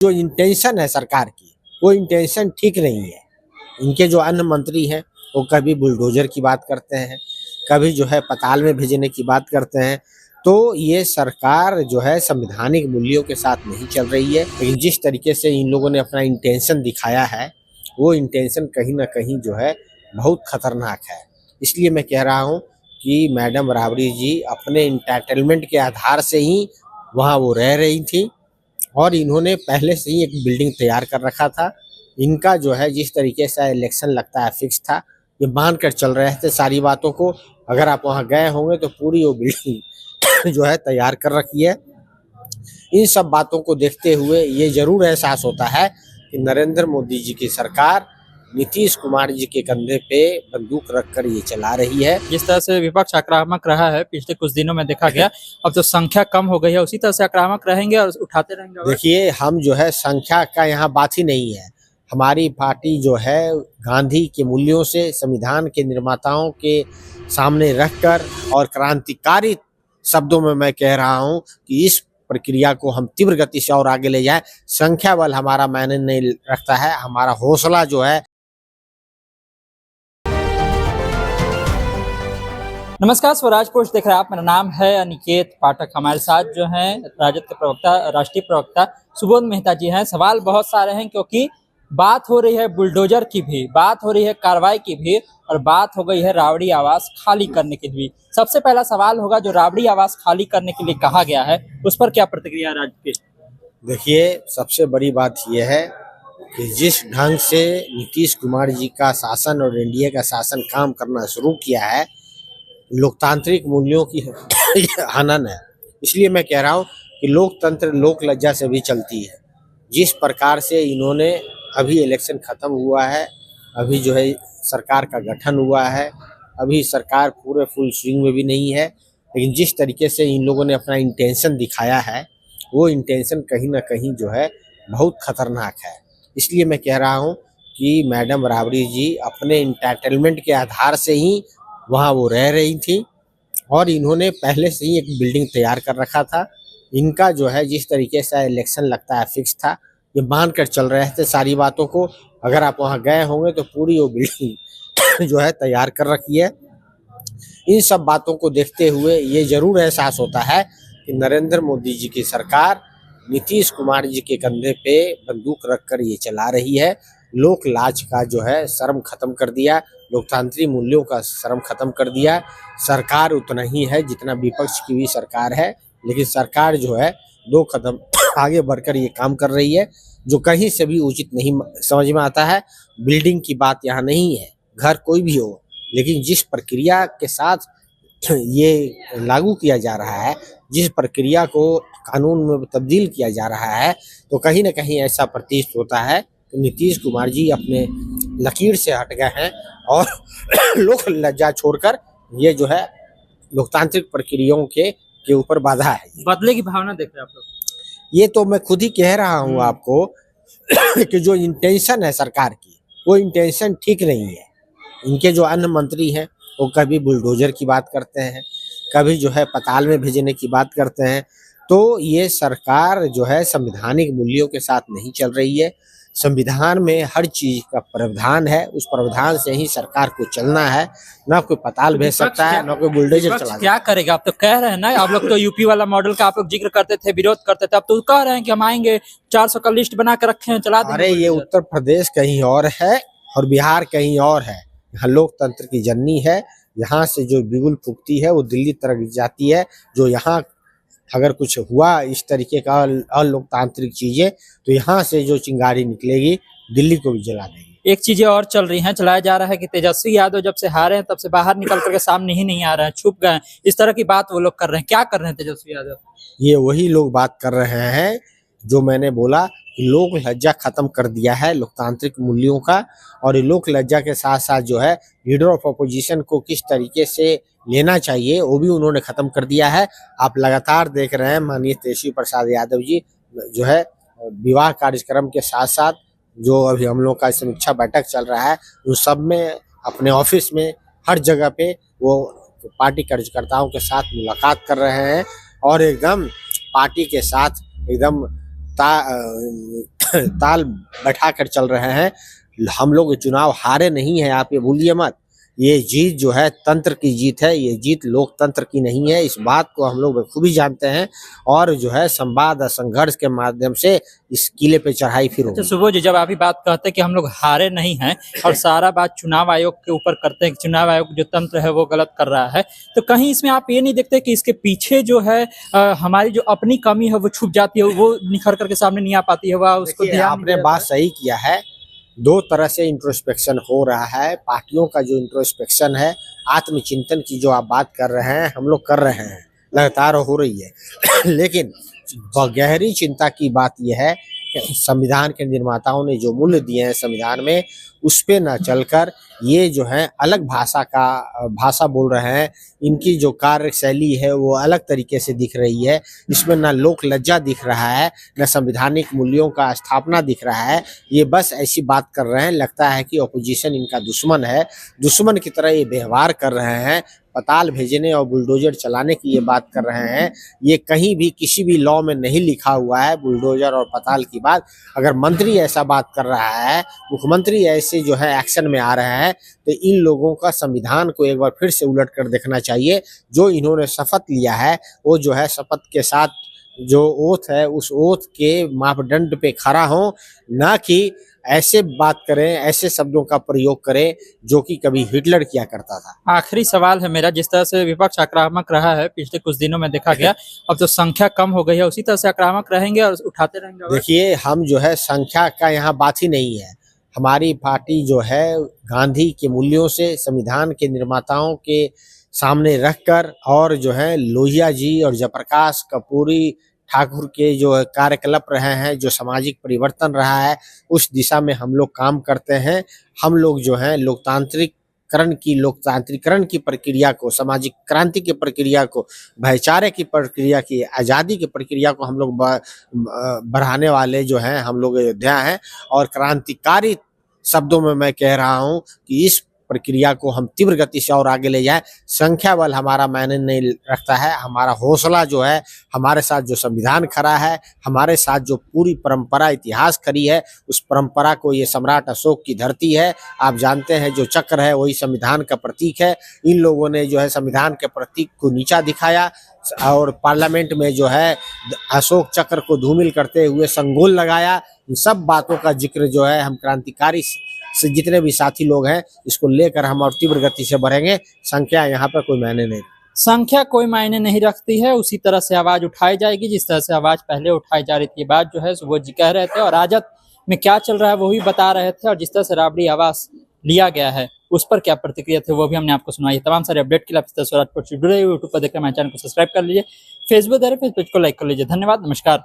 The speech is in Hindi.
जो इंटेंशन है सरकार की, वो इंटेंशन ठीक नहीं है। इनके जो अन्य मंत्री हैं, वो कभी बुलडोजर की बात करते हैं, कभी जो है पताल में भेजने की बात करते हैं। तो ये सरकार जो है संवैधानिक मूल्यों के साथ नहीं चल रही है। लेकिन जिस तरीके से इन लोगों ने अपना इंटेंशन दिखाया है, वो इंटेंशन कहीं न कहीं जो है बहुत खतरनाक है। इसलिए मैं कह रहा हूँ कि मैडम राबड़ी जी अपने एंटाइटलमेंट के आधार से ही वहाँ वो रह रही थी और इन्होंने पहले से ही एक बिल्डिंग तैयार कर रखा था। इनका जो है जिस तरीके से इलेक्शन लगता है फिक्स था, ये मान कर चल रहे थे सारी बातों को। अगर आप वहाँ गए होंगे तो पूरी वो बिल्डिंग जो है तैयार कर रखी है। इन सब बातों को देखते हुए ये जरूर एहसास होता है कि नरेंद्र मोदी जी की सरकार नीतीश कुमार जी के कंधे पे बंदूक रखकर ये चला रही है। जिस तरह से विपक्ष आक्रामक रहा है पिछले कुछ दिनों में देखा गया, अब तो संख्या कम हो गई है, उसी तरह से आक्रामक रहेंगे और उठाते रहेंगे। देखिए, हम जो है संख्या का यहाँ बात ही नहीं है। हमारी पार्टी जो है गांधी के मूल्यों से, संविधान के निर्माताओं के सामने रखकर और क्रांतिकारी शब्दों में मैं कह रहा हूँ कि इस प्रक्रिया को हम तीव्र गति से और आगे ले जाएं। संख्या बल हमारा मायने नहीं रखता है, हमारा हौसला जो है। नमस्कार, स्वराज पोस्ट देख रहे हैं आप। मेरा नाम है अनिकेत पाठक। हमारे साथ जो हैं राजद के प्रवक्ता, राष्ट्रीय प्रवक्ता सुबोध मेहता जी हैं। सवाल बहुत सारे हैं क्योंकि बात हो रही है बुलडोजर की भी, बात हो रही है कार्रवाई की भी, और बात हो गई है राबड़ी आवास खाली करने की भी। सबसे पहला सवाल होगा, जो राबड़ी आवास खाली करने के लिए कहा गया है, उस पर क्या प्रतिक्रिया राज्य की? देखिए, सबसे बड़ी बात यह है कि जिस ढंग से नीतीश कुमार जी का शासन और एनडीए का शासन काम करना शुरू किया है, लोकतांत्रिक मूल्यों की हनन है। इसलिए मैं कह रहा हूँ कि लोकतंत्र लोक लज्जा से भी चलती है। जिस प्रकार से इन्होंने अभी इलेक्शन खत्म हुआ है, अभी जो है सरकार का गठन हुआ है, अभी सरकार पूरे फुल स्विंग में भी नहीं है, लेकिन जिस तरीके से इन लोगों ने अपना इंटेंशन दिखाया है, वो इंटेंशन कहीं ना कहीं जो है बहुत खतरनाक है। इसलिए मैं कह रहा हूँ कि मैडम राबड़ी जी अपने एंटाइटलमेंट के आधार से ही वहाँ वो रह रही थी और इन्होंने पहले से ही एक बिल्डिंग तैयार कर रखा था। इनका जो है जिस तरीके से इलेक्शन लगता है फिक्स था, ये मान कर चल रहे थे सारी बातों को। अगर आप वहाँ गए होंगे तो पूरी वो बिल्डिंग जो है तैयार कर रखी है। इन सब बातों को देखते हुए ये जरूर एहसास होता है कि नरेंद्र मोदी जी की सरकार नीतीश कुमार जी के कंधे पे बंदूक रखकर ये चला रही है। लोक लाज का जो है शर्म खत्म कर दिया, लोकतांत्रिक मूल्यों का शर्म खत्म कर दिया। सरकार उतना ही है जितना विपक्ष की भी सरकार है, लेकिन सरकार जो है 2 कदम आगे बढ़कर ये काम कर रही है, जो कहीं से भी उचित नहीं समझ में आता है। बिल्डिंग की बात यहाँ नहीं है, घर कोई भी हो, लेकिन जिस प्रक्रिया के साथ ये लागू किया जा रहा है, जिस प्रक्रिया को कानून में तब्दील किया जा रहा है, तो कहीं ना कहीं ऐसा प्रतीत होता है कि नीतीश कुमार जी अपने लकीर से हट गए हैं और लोक लज्जा छोड़कर ये जो है लोकतांत्रिक प्रक्रियाओं के ऊपर बाधा है। बदले की भावना देख रहे हैं आप लोग? ये तो मैं खुद ही कह रहा हूँ आपको कि जो इंटेंशन है सरकार की, वो इंटेंशन ठीक नहीं है। इनके जो अन्य मंत्री हैं, वो कभी बुलडोजर की बात करते हैं, कभी जो है पताल में भेजने की बात करते हैं। तो ये सरकार जो है संवैधानिक मूल्यों के साथ नहीं चल रही है। संविधान में हर चीज का प्रावधान है, उस प्रावधान से ही सरकार को चलना है। ना कोई पताल भेज सकता है, ना कोई बुलडोजर चला। क्या करेगा? आप तो कह रहे हैं ना, आप लोग तो यूपी वाला मॉडल का आप लोग जिक्र करते थे, विरोध करते थे, अब तो कह रहे हैं कि हम आएंगे, 400 का लिस्ट बना कर रखे हैं, चला देंगे। अरे ये उत्तर प्रदेश कहीं और है और बिहार कहीं और है। यहाँ लोकतंत्र की जननी है। यहाँ से जो बिगुल फूकती है वो दिल्ली तक जाती है। जो यहाँ अगर कुछ हुआ इस तरीके का अलोकतांत्रिक चीजें, तो यहाँ से जो चिंगारी निकलेगी दिल्ली को भी जला देगी। एक चीजें और चल रही हैं, चलाया जा रहा है कि तेजस्वी यादव जब से हारे हैं तब से बाहर निकल करके सामने ही नहीं आ रहे हैं, छुप गए हैं। इस तरह की बात वो लोग कर रहे हैं। क्या कर रहे हैं तेजस्वी यादव? ये वही लोग बात कर रहे हैं जो मैंने बोला कि लोक लज्जा खत्म कर दिया है लोकतांत्रिक मूल्यों का। और ये लोक लज्जा के साथ साथ जो है लीडर ऑफ अपोजिशन को किस तरीके से लेना चाहिए वो भी उन्होंने खत्म कर दिया है। आप लगातार देख रहे हैं माननीय तेजस्वी प्रसाद यादव जी जो है विवाह कार्यक्रम के साथ साथ जो अभी हम लोग का समीक्षा बैठक चल रहा है, उन सब में अपने ऑफिस में हर जगह पे वो पार्टी कार्यकर्ताओं के साथ मुलाकात कर रहे हैं और एकदम पार्टी के साथ एकदम ताल बैठाकर चल रहे हैं। हम लोग चुनाव हारे नहीं हैं, आप ये भूलिए मत। ये जीत जो है तंत्र की जीत है, ये जीत लोकतंत्र की नहीं है। इस बात को हम लोग बखूबी जानते हैं और जो है संवाद और संघर्ष के माध्यम से इस किले पे चढ़ाई फिर अच्छा होगी। सुबोध जी, जब आप ही बात कहते हैं कि हम लोग हारे नहीं हैं और सारा बात चुनाव आयोग के ऊपर करते हैं कि चुनाव आयोग जो तंत्र है वो गलत कर रहा है, तो कहीं इसमें आप ये नहीं देखते कि इसके पीछे जो है हमारी जो अपनी कमी है वो छुप जाती है, वो निखर करके सामने नहीं आ पाती है, वह उसको देखिए, ध्यान आपने नहीं बात देता सही किया है। दो तरह से इंट्रोस्पेक्शन हो रहा है। पार्टियों का जो इंट्रोस्पेक्शन है, आत्मचिंतन की जो आप बात कर रहे हैं, हम लोग कर रहे हैं, लगातार हो रही है। लेकिन गहरी चिंता की बात यह है कि संविधान के निर्माताओं ने जो मूल्य दिए हैं संविधान में, उस पे न चलकर ये जो है अलग भाषा बोल रहे हैं। इनकी जो कार्यशैली है वो अलग तरीके से दिख रही है। इसमें न लोक लज्जा दिख रहा है, न संवैधानिक मूल्यों का स्थापना दिख रहा है। ये बस ऐसी बात कर रहे हैं, लगता है कि ऑपोजिशन इनका दुश्मन है, दुश्मन की तरह ये व्यवहार कर रहे हैं। पताल भेजने और बुलडोजर चलाने की ये बात कर रहे हैं। ये कहीं भी किसी भी लॉ में नहीं लिखा हुआ है बुलडोजर और पताल की बात। अगर मंत्री ऐसा बात कर रहा है, मुख्यमंत्री ऐसे जो है एक्शन में आ रहे हैं, तो इन लोगों का संविधान को एक बार फिर से उलट कर देखना चाहिए। जो इन्होंने शपथ लिया है, वो जो है शपथ के साथ जो ओथ है, उस ओथ के मापदंड पे खड़ा हो, ना कि ऐसे बात करें, ऐसे शब्दों का प्रयोग करें जो कि कभी हिटलर किया करता था। आखिरी सवाल है मेरा, जिस तरह से विपक्ष आक्रामक रहा है पिछले कुछ दिनों में देखा गया, अब तो संख्या कम हो गई है, उसी तरह से आक्रामक रहेंगे और उठाते रहेंगे आवाज? देखिए, हम जो है संख्या का यहाँ बात ही नहीं है। हमारी पार्टी जो है गांधी के मूल्यों से, संविधान के निर्माताओं के सामने रखकर, और जो है लोहिया जी और जयप्रकाश कपूरी ठाकुर के जो कार्यकलाप रहे हैं, जो सामाजिक परिवर्तन रहा है, उस दिशा में हम लोग काम करते हैं। हम लोग जो है लोकतांत्रिकरण की प्रक्रिया को, सामाजिक क्रांति की प्रक्रिया को, भाईचारे की प्रक्रिया की, आज़ादी की प्रक्रिया को हम लोग बढ़ाने वाले जो हैं हम लोग अयोध्या हैं। और क्रांतिकारी शब्दों में मैं कह रहा हूं कि इस प्रक्रिया को हम तीव्र गति से और आगे ले जाएं। संख्या बल हमारा मायने नहीं रखता है। हमारा हौसला जो है, हमारे साथ जो संविधान खड़ा है, हमारे साथ जो पूरी परंपरा इतिहास खड़ी है, उस परंपरा को ये सम्राट अशोक की धरती है। आप जानते हैं जो चक्र है वही संविधान का प्रतीक है। इन लोगों ने जो है संविधान के प्रतीक को नीचा दिखाया और पार्लियामेंट में जो है अशोक चक्र को धूमिल करते हुए संगोल लगाया। इन सब बातों का जिक्र जो है हम क्रांतिकारी से जितने भी साथी लोग हैं, इसको लेकर हम और तीव्र गति से बढ़ेंगे। संख्या यहाँ पर कोई मायने नहीं। संख्या कोई मायने नहीं रखती है, उसी तरह से आवाज उठाई जाएगी जिस तरह से आवाज पहले उठाई जा रही थी। बात जो है सुबोध जी कह रहे थे और राजद में क्या चल रहा है वो भी बता रहे थे, और जिस तरह से राबड़ी आवाज लिया गया है उस पर क्या प्रतिक्रिया थे वो भी हमने आपको सुनाई। तमाम सारे अपडेट के लिए आप स्वराज पोस्ट जुड़े यूट्यूब पर देखकर हमारे चैनल को सब्सक्राइब कर लीजिए, फेसबुक पेज को लाइक कर लीजिए। धन्यवाद, नमस्कार।